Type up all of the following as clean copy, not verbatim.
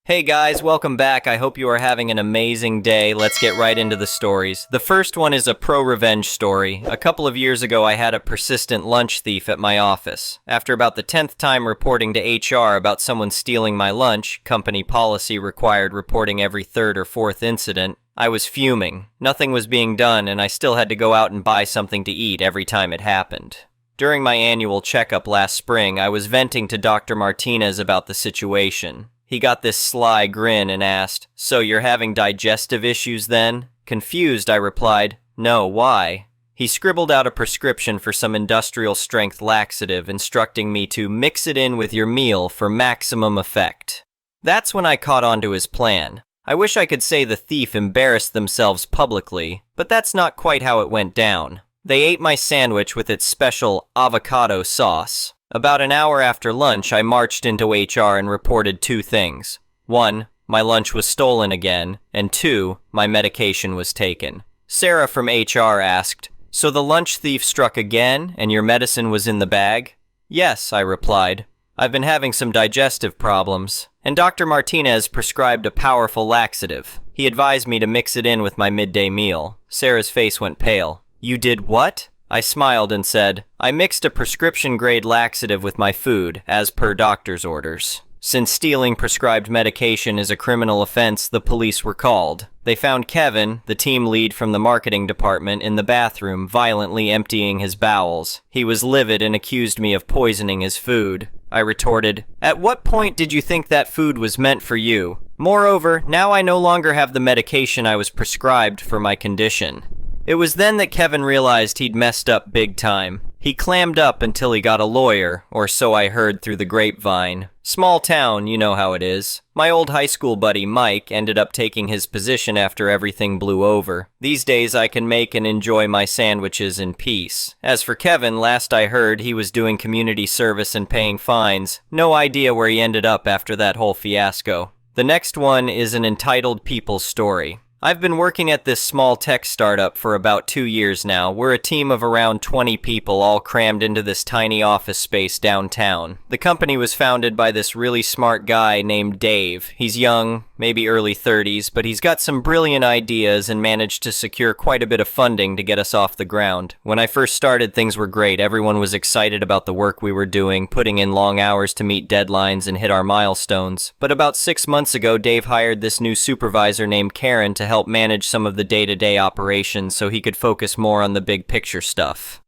Hey guys, welcome back. I hope you are having an amazing day. Let's get right into the stories. The first one is a pro-revenge story. A couple of years ago, I had a persistent lunch thief at my office. After about the 10th time reporting to HR about someone stealing my lunch, company policy required reporting every third or fourth incident, I was fuming. Nothing was being done, and I still had to go out and buy something to eat every time it happened. During my annual checkup last spring, I was venting to Dr. Martinez about the situation. He got this sly grin and asked, "So you're having digestive issues then?" Confused, I replied, "No, why?" He scribbled out a prescription for some industrial-strength laxative, instructing me to mix it in with your meal for maximum effect. That's when I caught on to his plan. I wish I could say the thief embarrassed themselves publicly, but that's not quite how it went down. They ate my sandwich with its special avocado sauce. About an hour after lunch, I marched into HR and reported two things. 1, my lunch was stolen again, and 2, my medication was taken. Sarah from HR asked, "So the lunch thief struck again, and your medicine was in the bag?" "Yes," I replied. "I've been having some digestive problems." And Dr. Martinez prescribed a powerful laxative. He advised me to mix it in with my midday meal. Sarah's face went pale. "You did what?" I smiled and said, "I mixed a prescription-grade laxative with my food, as per doctor's orders." Since stealing prescribed medication is a criminal offense, the police were called. They found Kevin, the team lead from the marketing department, in the bathroom, violently emptying his bowels. He was livid and accused me of poisoning his food. I retorted, "At what point did you think that food was meant for you? Moreover, now I no longer have the medication I was prescribed for my condition." It was then that Kevin realized he'd messed up big time. He clammed up until he got a lawyer, or so I heard through the grapevine. Small town, you know how it is. My old high school buddy Mike ended up taking his position after everything blew over. These days I can make and enjoy my sandwiches in peace. As for Kevin, last I heard he was doing community service and paying fines. No idea where he ended up after that whole fiasco. The next one is an entitled people story. I've been working at this small tech startup for about 2 years now. We're a team of around 20 people all crammed into this tiny office space downtown. The company was founded by this really smart guy named Dave. He's young, maybe early 30s, but he's got some brilliant ideas and managed to secure quite a bit of funding to get us off the ground. When I first started, things were great. Everyone was excited about the work we were doing, putting in long hours to meet deadlines and hit our milestones. But about 6 months ago, Dave hired this new supervisor named Karen to help manage some of the day-to-day operations so he could focus more on the big picture stuff.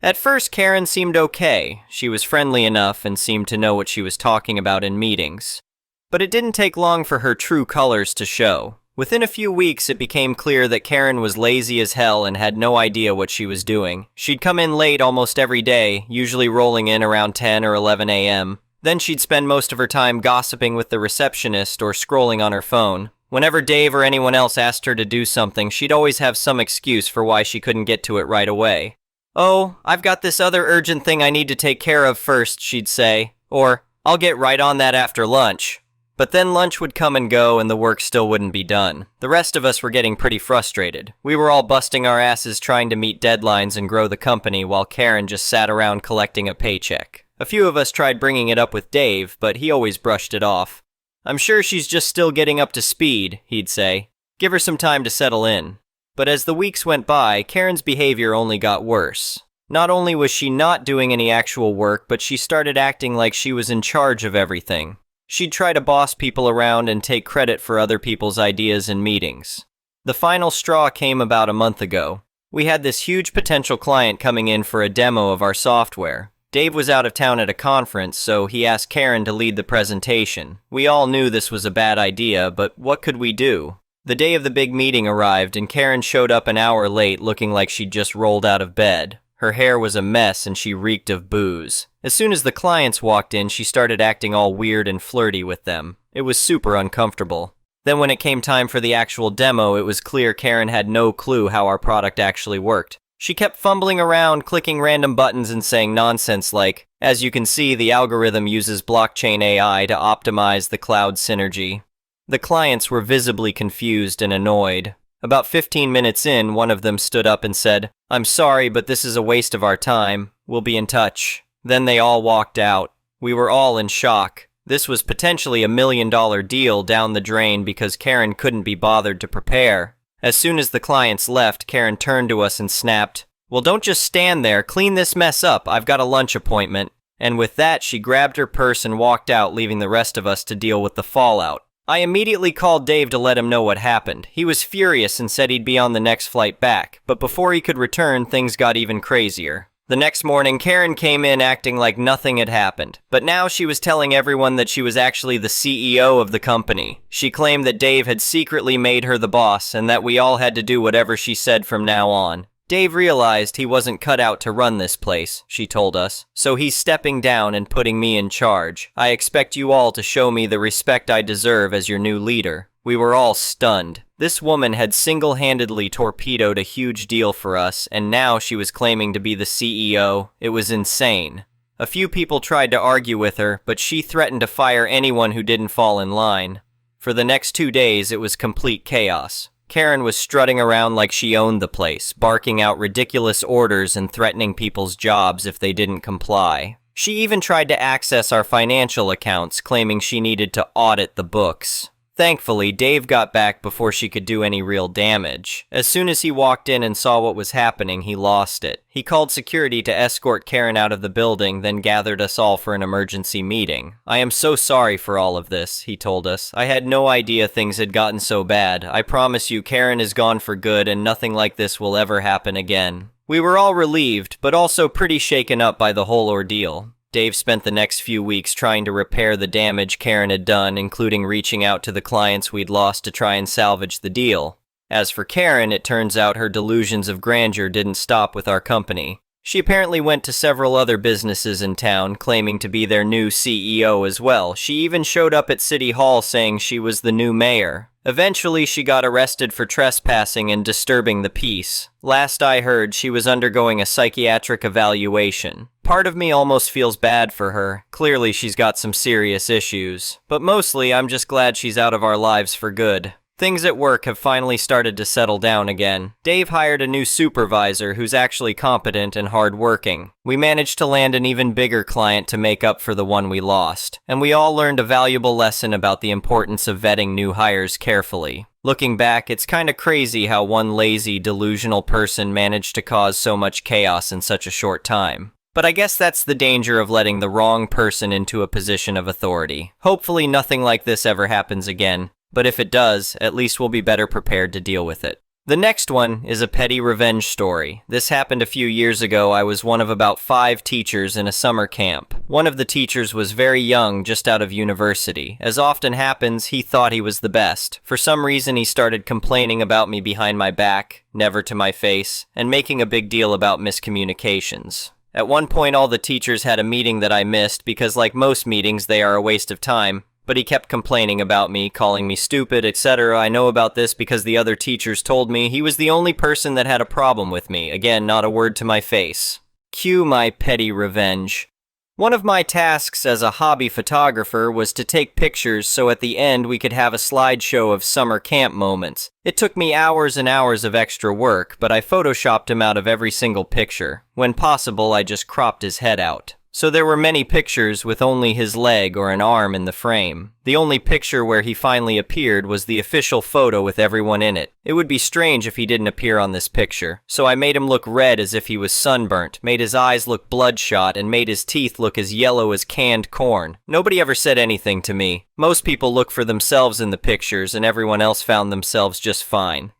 At first, Karen seemed okay. She was friendly enough and seemed to know what she was talking about in meetings. But it didn't take long for her true colors to show. Within a few weeks, it became clear that Karen was lazy as hell and had no idea what she was doing. She'd come in late almost every day, usually rolling in around 10 or 11 a.m. Then she'd spend most of her time gossiping with the receptionist or scrolling on her phone. Whenever Dave or anyone else asked her to do something, she'd always have some excuse for why she couldn't get to it right away. "Oh, I've got this other urgent thing I need to take care of first," she'd say. Or, "I'll get right on that after lunch." But then lunch would come and go and the work still wouldn't be done. The rest of us were getting pretty frustrated. We were all busting our asses trying to meet deadlines and grow the company while Karen just sat around collecting a paycheck. A few of us tried bringing it up with Dave, but he always brushed it off. "I'm sure she's just still getting up to speed," he'd say. "Give her some time to settle in." But as the weeks went by, Karen's behavior only got worse. Not only was she not doing any actual work, but she started acting like she was in charge of everything. She'd try to boss people around and take credit for other people's ideas in meetings. The final straw came about a month ago. We had this huge potential client coming in for a demo of our software. Dave was out of town at a conference, so he asked Karen to lead the presentation. We all knew this was a bad idea, but what could we do? The day of the big meeting arrived, and Karen showed up an hour late looking like she'd just rolled out of bed. Her hair was a mess, and she reeked of booze. As soon as the clients walked in, she started acting all weird and flirty with them. It was super uncomfortable. Then when it came time for the actual demo, it was clear Karen had no clue how our product actually worked. She kept fumbling around, clicking random buttons and saying nonsense like, "As you can see, the algorithm uses blockchain AI to optimize the cloud synergy." The clients were visibly confused and annoyed. About 15 minutes in, one of them stood up and said, "I'm sorry, but this is a waste of our time. We'll be in touch." Then they all walked out. We were all in shock. This was potentially a $1 million deal down the drain because Karen couldn't be bothered to prepare. As soon as the clients left, Karen turned to us and snapped, "Well, don't just stand there, clean this mess up, I've got a lunch appointment." And with that, she grabbed her purse and walked out, leaving the rest of us to deal with the fallout. I immediately called Dave to let him know what happened. He was furious and said he'd be on the next flight back, but before he could return, things got even crazier. The next morning, Karen came in acting like nothing had happened, but now she was telling everyone that she was actually the CEO of the company. She claimed that Dave had secretly made her the boss and that we all had to do whatever she said from now on. Dave realized he wasn't cut out to run this place, she told us, so he's stepping down and putting me in charge. I expect you all to show me the respect I deserve as your new leader. We were all stunned. This woman had single-handedly torpedoed a huge deal for us, and now she was claiming to be the CEO. It was insane. A few people tried to argue with her, but she threatened to fire anyone who didn't fall in line. For the next 2 days, it was complete chaos. Karen was strutting around like she owned the place, barking out ridiculous orders and threatening people's jobs if they didn't comply. She even tried to access our financial accounts, claiming she needed to audit the books. Thankfully, Dave got back before she could do any real damage. As soon as he walked in and saw what was happening, he lost it. He called security to escort Karen out of the building, then gathered us all for an emergency meeting. "I am so sorry for all of this," he told us. "I had no idea things had gotten so bad. I promise you Karen is gone for good and nothing like this will ever happen again." We were all relieved, but also pretty shaken up by the whole ordeal. Dave spent the next few weeks trying to repair the damage Karen had done, including reaching out to the clients we'd lost to try and salvage the deal. As for Karen, it turns out her delusions of grandeur didn't stop with our company. She apparently went to several other businesses in town, claiming to be their new CEO as well. She even showed up at City Hall saying she was the new mayor. Eventually, she got arrested for trespassing and disturbing the peace. Last I heard, she was undergoing a psychiatric evaluation. Part of me almost feels bad for her. Clearly, she's got some serious issues. But mostly, I'm just glad she's out of our lives for good. Things at work have finally started to settle down again. Dave hired a new supervisor who's actually competent and hardworking. We managed to land an even bigger client to make up for the one we lost. And we all learned a valuable lesson about the importance of vetting new hires carefully. Looking back, it's kinda crazy how one lazy, delusional person managed to cause so much chaos in such a short time. But I guess that's the danger of letting the wrong person into a position of authority. Hopefully nothing like this ever happens again. But if it does, at least we'll be better prepared to deal with it. The next one is a petty revenge story. This happened a few years ago. I was one of about 5 teachers in a summer camp. One of the teachers was very young, just out of university. As often happens, he thought he was the best. For some reason, he started complaining about me behind my back, never to my face, and making a big deal about miscommunications. At one point, all the teachers had a meeting that I missed because, like most meetings, they are a waste of time. But he kept complaining about me, calling me stupid, etc. I know about this because the other teachers told me he was the only person that had a problem with me. Again, not a word to my face. Cue my petty revenge. One of my tasks as a hobby photographer was to take pictures so at the end we could have a slideshow of summer camp moments. It took me hours and hours of extra work, but I photoshopped him out of every single picture. When possible, I just cropped his head out. So there were many pictures with only his leg or an arm in the frame. The only picture where he finally appeared was the official photo with everyone in it. It would be strange if he didn't appear on this picture. So I made him look red as if he was sunburnt, made his eyes look bloodshot, and made his teeth look as yellow as canned corn. Nobody ever said anything to me. Most people look for themselves in the pictures, and everyone else found themselves just fine.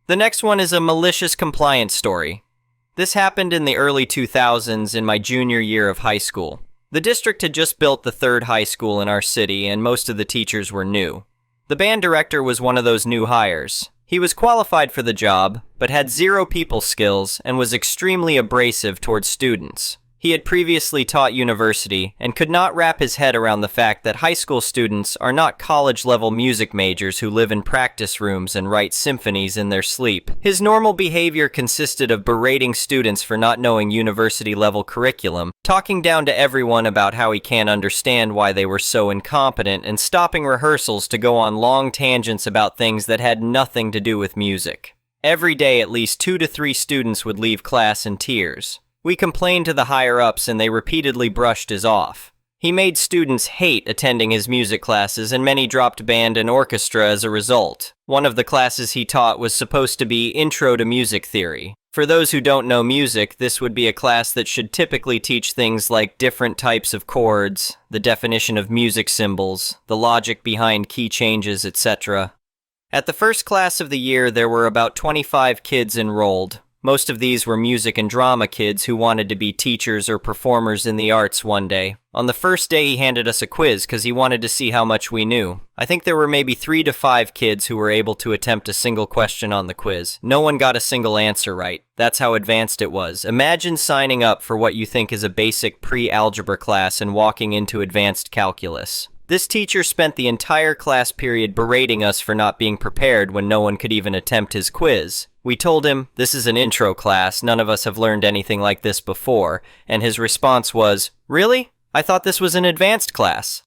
The next one is a malicious compliance story. This happened in the early 2000s in my junior year of high school. The district had just built the 3rd high school in our city, and most of the teachers were new. The band director was one of those new hires. He was qualified for the job, but had 0 people skills and was extremely abrasive towards students. He had previously taught university and could not wrap his head around the fact that high school students are not college-level music majors who live in practice rooms and write symphonies in their sleep. His normal behavior consisted of berating students for not knowing university-level curriculum, talking down to everyone about how he can't understand why they were so incompetent, and stopping rehearsals to go on long tangents about things that had nothing to do with music. Every day, at least 2 to 3 students would leave class in tears. We complained to the higher-ups and they repeatedly brushed us off. He made students hate attending his music classes, and many dropped band and orchestra as a result. One of the classes he taught was supposed to be Intro to Music Theory. For those who don't know music, this would be a class that should typically teach things like different types of chords, the definition of music symbols, the logic behind key changes, etc. At the first class of the year, there were about 25 kids enrolled. Most of these were music and drama kids who wanted to be teachers or performers in the arts one day. On the first day, he handed us a quiz because he wanted to see how much we knew. I think there were maybe 3 to 5 kids who were able to attempt a single question on the quiz. No one got a single answer right. That's how advanced it was. Imagine signing up for what you think is a basic pre-algebra class and walking into advanced calculus. This teacher spent the entire class period berating us for not being prepared when no one could even attempt his quiz. We told him, "This is an intro class, none of us have learned anything like this before," and his response was, "Really? I thought this was an advanced class."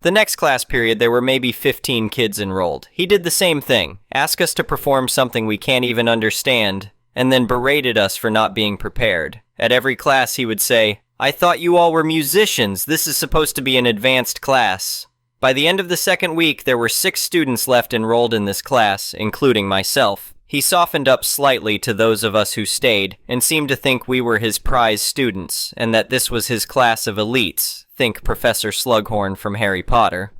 The next class period, there were maybe 15 kids enrolled. He did the same thing, asked us to perform something we can't even understand, and then berated us for not being prepared. At every class, he would say, "I thought you all were musicians. This is supposed to be an advanced class." By the end of the second week, there were 6 students left enrolled in this class, including myself. He softened up slightly to those of us who stayed, and seemed to think we were his prize students, and that this was his class of elites. Think Professor Slughorn from Harry Potter.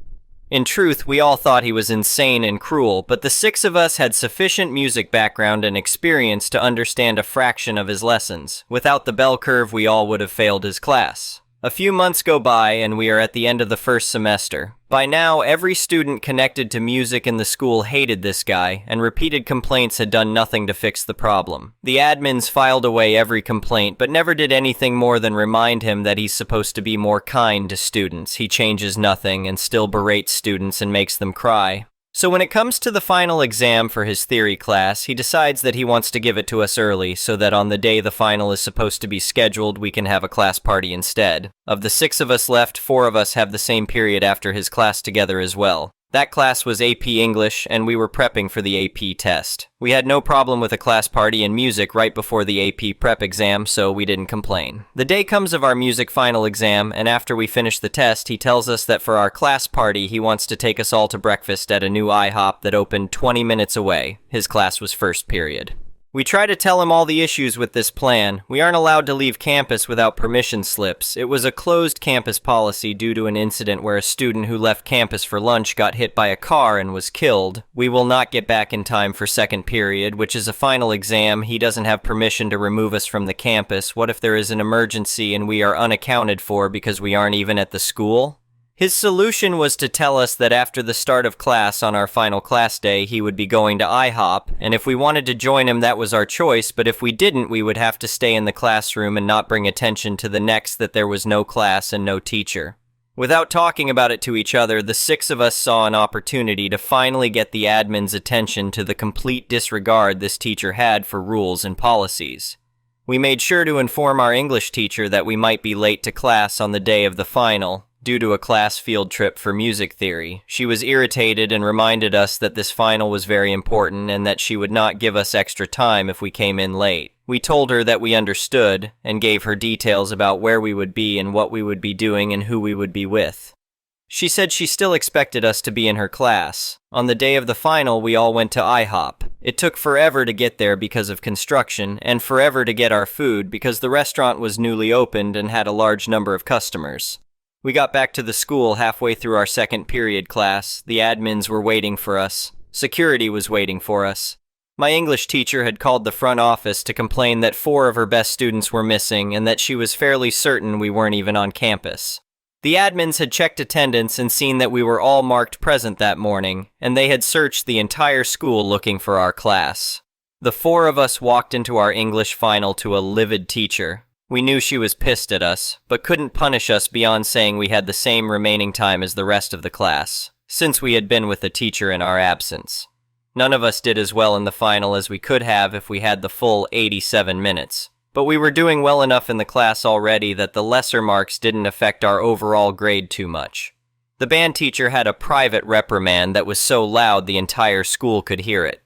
In truth, we all thought he was insane and cruel, but the 6 of us had sufficient music background and experience to understand a fraction of his lessons. Without the bell curve, we all would have failed his class. A few months go by, and we are at the end of the first semester. By now, every student connected to music in the school hated this guy, and repeated complaints had done nothing to fix the problem. The admins filed away every complaint, but never did anything more than remind him that he's supposed to be more kind to students. He changes nothing, and still berates students and makes them cry. So when it comes to the final exam for his theory class, he decides that he wants to give it to us early so that on the day the final is supposed to be scheduled, we can have a class party instead. Of the 6 of us left, 4 of us have the same period after his class together as well. That class was AP English, and we were prepping for the AP test. We had no problem with a class party in music right before the AP prep exam, so we didn't complain. The day comes of our music final exam, and after we finish the test, he tells us that for our class party, he wants to take us all to breakfast at a new IHOP that opened 20 minutes away. His class was first period. We try to tell him all the issues with this plan. We aren't allowed to leave campus without permission slips. It was a closed campus policy due to an incident where a student who left campus for lunch got hit by a car and was killed. We will not get back in time for second period, which is a final exam. He doesn't have permission to remove us from the campus. What if there is an emergency and we are unaccounted for because we aren't even at the school? His solution was to tell us that after the start of class on our final class day, he would be going to IHOP, and if we wanted to join him, that was our choice, but if we didn't, we would have to stay in the classroom and not bring attention to the next that there was no class and no teacher. Without talking about it to each other, the 6 of us saw an opportunity to finally get the admin's attention to the complete disregard this teacher had for rules and policies. We made sure to inform our English teacher that we might be late to class on the day of the final, due to a class field trip for music theory. She was irritated and reminded us that this final was very important and that she would not give us extra time if we came in late. We told her that we understood and gave her details about where we would be and what we would be doing and who we would be with. She said she still expected us to be in her class. On the day of the final, we all went to IHOP. It took forever to get there because of construction, and forever to get our food because the restaurant was newly opened and had a large number of customers. We got back to the school halfway through our second period class. The admins were waiting for us. Security was waiting for us. My English teacher had called the front office to complain that 4 of her best students were missing and that she was fairly certain we weren't even on campus. The admins had checked attendance and seen that we were all marked present that morning, and they had searched the entire school looking for our class. The 4 of us walked into our English final to a livid teacher. We knew she was pissed at us, but couldn't punish us beyond saying we had the same remaining time as the rest of the class, since we had been with the teacher in our absence. None of us did as well in the final as we could have if we had the full 87 minutes, but we were doing well enough in the class already that the lesser marks didn't affect our overall grade too much. The band teacher had a private reprimand that was so loud the entire school could hear it.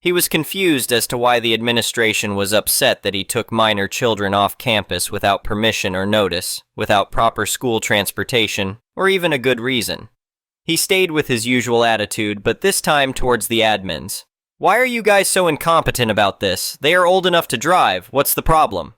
He was confused as to why the administration was upset that he took minor children off campus without permission or notice, without proper school transportation, or even a good reason. He stayed with his usual attitude, but this time towards the admins. "Why are you guys so incompetent about this? They are old enough to drive. What's the problem?"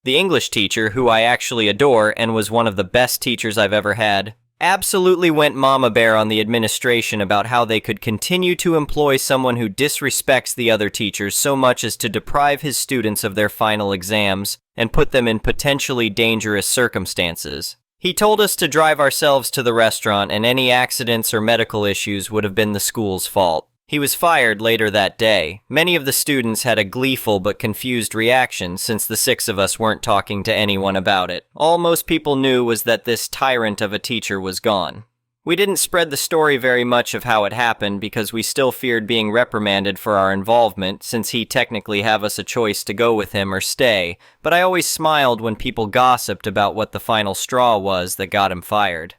The English teacher, who I actually adore and was one of the best teachers I've ever had, absolutely went mama bear on the administration about how they could continue to employ someone who disrespects the other teachers so much as to deprive his students of their final exams and put them in potentially dangerous circumstances. He told us to drive ourselves to the restaurant and any accidents or medical issues would have been the school's fault. He was fired later that day. Many of the students had a gleeful but confused reaction since the 6 of us weren't talking to anyone about it. All most people knew was that this tyrant of a teacher was gone. We didn't spread the story very much of how it happened because we still feared being reprimanded for our involvement since he technically have us a choice to go with him or stay, but I always smiled when people gossiped about what the final straw was that got him fired.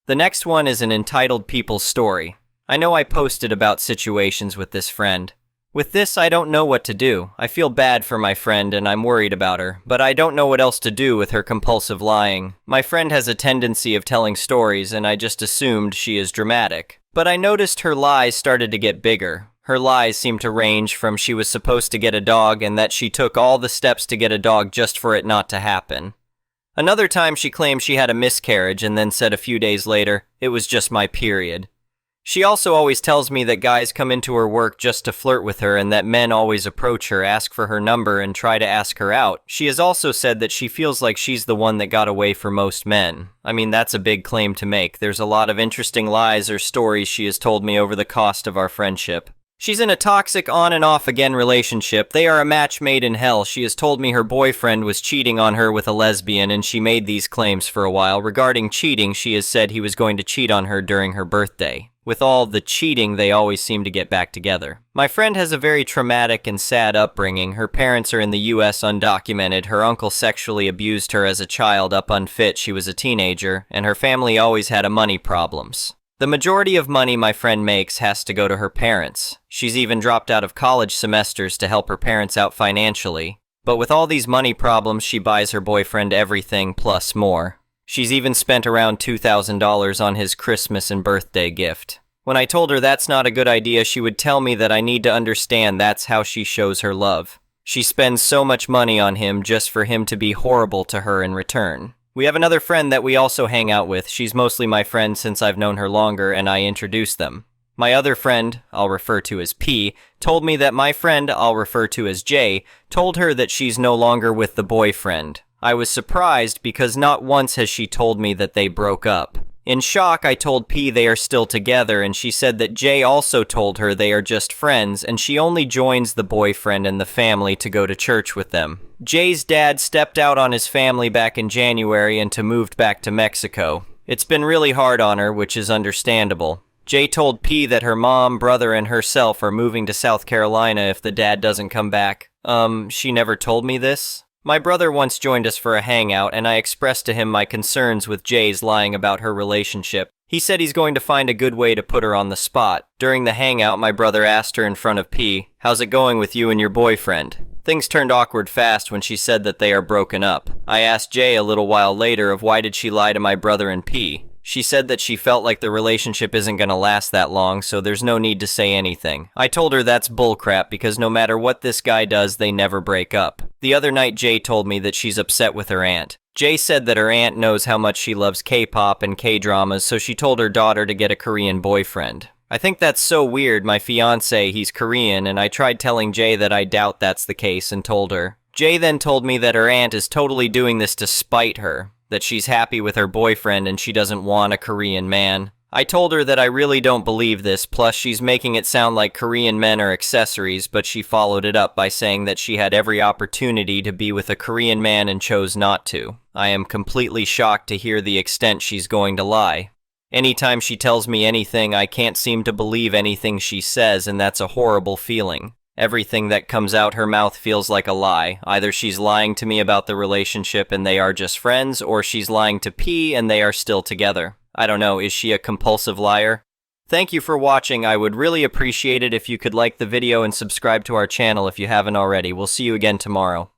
The next one is an entitled people's story. I know I posted about situations with this friend. With this, I don't know what to do. I feel bad for my friend and I'm worried about her, but I don't know what else to do with her compulsive lying. My friend has a tendency of telling stories and I just assumed she is dramatic. But I noticed her lies started to get bigger. Her lies seemed to range from she was supposed to get a dog and that she took all the steps to get a dog just for it not to happen. Another time she claimed she had a miscarriage and then said a few days later, "It was just my period." She also always tells me that guys come into her work just to flirt with her and that men always approach her, ask for her number, and try to ask her out. She has also said that she feels like she's the one that got away for most men. I mean, that's a big claim to make. There's a lot of interesting lies or stories she has told me over the cost of our friendship. She's in a toxic on and off again relationship. They are a match made in hell. She has told me her boyfriend was cheating on her with a lesbian and she made these claims for a while. Regarding cheating, she has said he was going to cheat on her during her birthday. With all the cheating, they always seem to get back together. My friend has a very traumatic and sad upbringing. Her parents are in the US undocumented. Her uncle sexually abused her as a child up unfit. She was a teenager, and her family always had money problems. The majority of money my friend makes has to go to her parents. She's even dropped out of college semesters to help her parents out financially. But with all these money problems, she buys her boyfriend everything plus more. She's even spent around $2,000 on his Christmas and birthday gift. When I told her that's not a good idea, she would tell me that I need to understand that's how she shows her love. She spends so much money on him just for him to be horrible to her in return. We have another friend that we also hang out with. She's mostly my friend since I've known her longer and I introduced them. My other friend, I'll refer to as P, told me that my friend, I'll refer to as J, told her that she's no longer with the boyfriend. I was surprised because not once has she told me that they broke up. In shock, I told P they are still together and she said that J also told her they are just friends and she only joins the boyfriend and the family to go to church with them. J's dad stepped out on his family back in January and moved back to Mexico. It's been really hard on her, which is understandable. J told P that her mom, brother, and herself are moving to South Carolina if the dad doesn't come back. She never told me this? My brother once joined us for a hangout, and I expressed to him my concerns with Jay's lying about her relationship. He said he's going to find a good way to put her on the spot. During the hangout, my brother asked her in front of P, "How's it going with you and your boyfriend?" Things turned awkward fast when she said that they are broken up. I asked Jay a little while later of why did she lie to my brother and P. She said that she felt like the relationship isn't going to last that long, so there's no need to say anything. I told her that's bullcrap because no matter what this guy does, they never break up. The other night, Jay told me that she's upset with her aunt. Jay said that her aunt knows how much she loves K-pop and K-dramas, so she told her daughter to get a Korean boyfriend. I think that's so weird. My fiancé, he's Korean, and I tried telling Jay that I doubt that's the case and told her. Jay then told me that her aunt is totally doing this to spite her, that she's happy with her boyfriend and she doesn't want a Korean man. I told her that I really don't believe this, plus she's making it sound like Korean men are accessories, but she followed it up by saying that she had every opportunity to be with a Korean man and chose not to. I am completely shocked to hear the extent she's going to lie. Anytime she tells me anything, I can't seem to believe anything she says, and that's a horrible feeling. Everything that comes out her mouth feels like a lie. Either she's lying to me about the relationship and they are just friends, or she's lying to P and they are still together. I don't know, is she a compulsive liar? Thank you for watching. I would really appreciate it if you could like the video and subscribe to our channel if you haven't already. We'll see you again tomorrow.